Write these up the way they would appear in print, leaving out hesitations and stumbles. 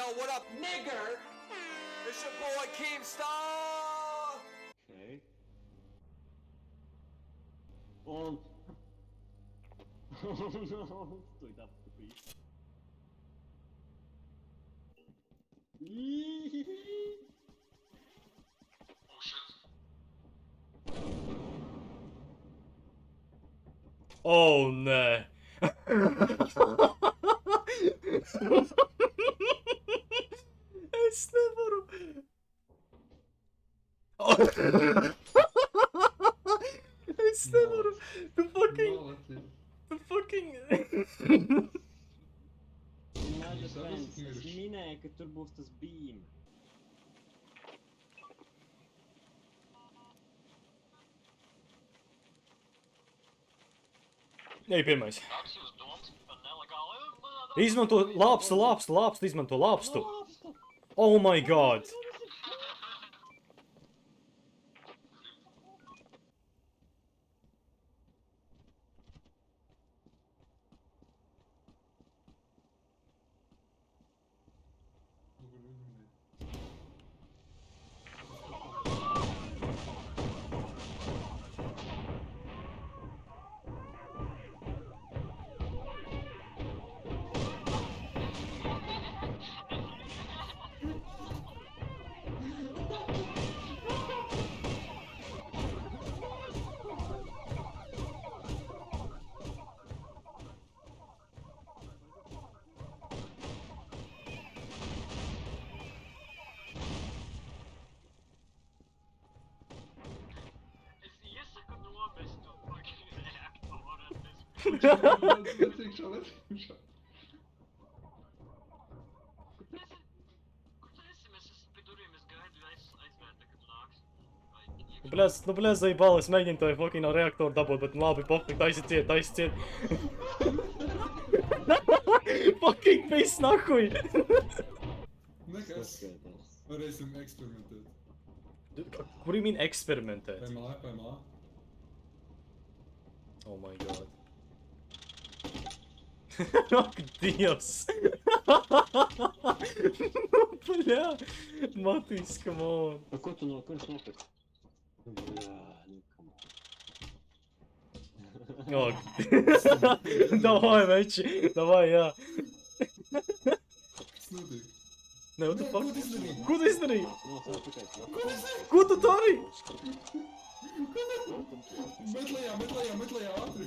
Yo, what up, nigger? It's your boy Keemstar. Okay. Und... Oh no, stój tam w kupi. Oh ne. Es nevaru. Es nevaru. Tu fucking... In my defense, es minēja, ka tur būs tas beam. Ej, pirmais. Izmanto lāpstu, izmanto lāpstu. Oh my god. Nu, bļas, zaibal, es mēģinu to fucking no reaktoru dabūt, bet labi, pofik, taisi ciet. Fucking viss nahuj! Nekas. Varēsim eksperimentēt. Kur you mean eksperimentēt? PMA. Oh my god. Ak, Dievs! Bļā! Matīs, come on! Ko tu kurš nopirkt? Bļā, nu come on. Ok. Davai, veči! Davai, jā! Kas notiek? Ne, what the fuck? Ko tu izdarīji? Ko tu izdarīji? Nosauc tikai. Ko tu dari? Met lejā, ātri!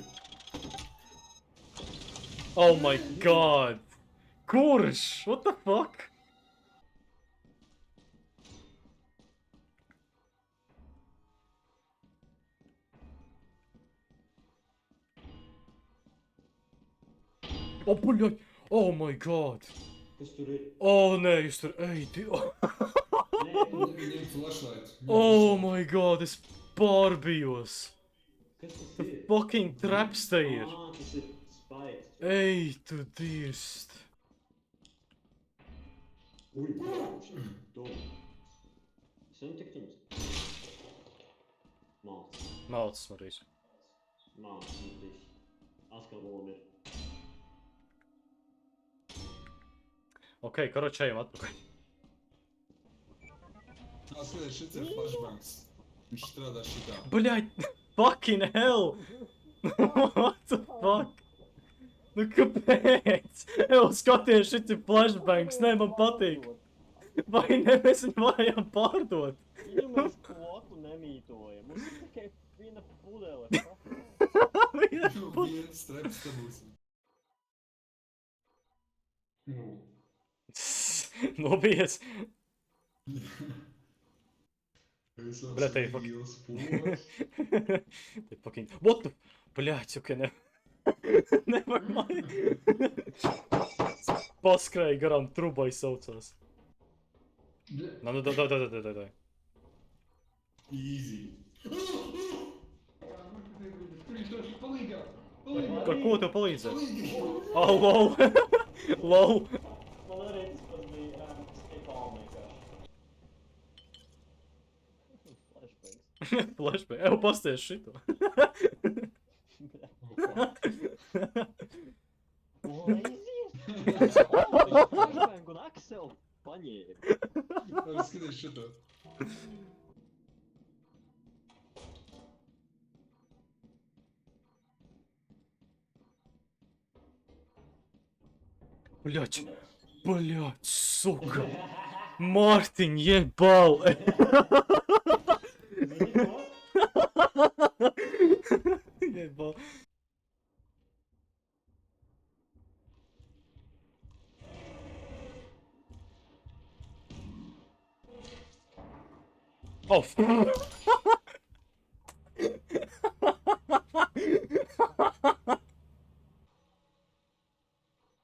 Oh my god! Kurš? What the fuck? Oh, bļaļ! Oh my god! Kas tur ir? Oh, nē, jūs tur... Ej, Ņem flashlight. Oh my god, es pārbijos! Kas tas ir? Fucking traps te ir! Tas ir spikes. Ej, tu dirst! Uj, doma. Sen tik jums? Malts. Malts, Marīs. Malts, Matīs. Atkal volumir. Ok, karoči, ejam atpakaļ. Skaties, šits ir flashbangs. Viņš strādā šitā. Bļaļ! Fucking hell! What the fuck? Nu kāpēc? Evo, skaties, šits ir flashbangs, ne, man patīk. Vai ne, mēs viņu varējām pārdot? Viņu mēs kvotu nemītojam. Mums ir tikai viena pudele. Viens streps te būs. Nobijies. Bļa, te ir Te fucking... What the... Bļāc, ok, ne... Nevar mani... Paskrēja garām trubai saucās. Nu, dai. Easy. Palīgā! Ar ko tev palīdzēt? Oh, lol! Lol! Man arī tas pats bija skipāli vienkārši. Flashbangs. Flashbang. Evo, pasties šito. Ko aizies? Flashbang un Axel. Panie! Ale skiedyś się to. Блять, блять, сука. Мартин, ебал. Ебал. О,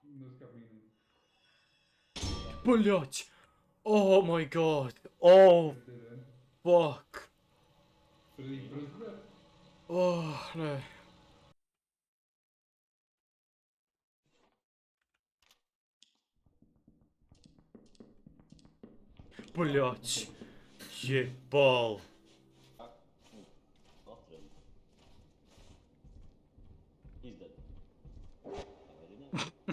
No z kabiny. блять. О май гад. О, Tyle. fuck. Fredrik Brösberg. О, nej. Блять. Ебал. Not really. He's dead. Very nice.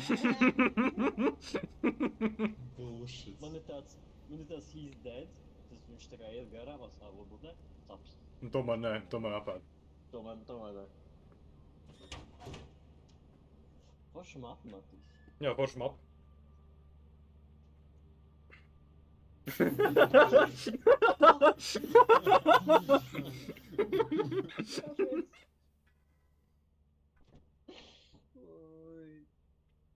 Bullshit. Mamy teraz he's dead. To jest już taka Edgara, a свободна. Zaps. To ma napad. To ma. Ваш мап, Матис. Ja, force map. That's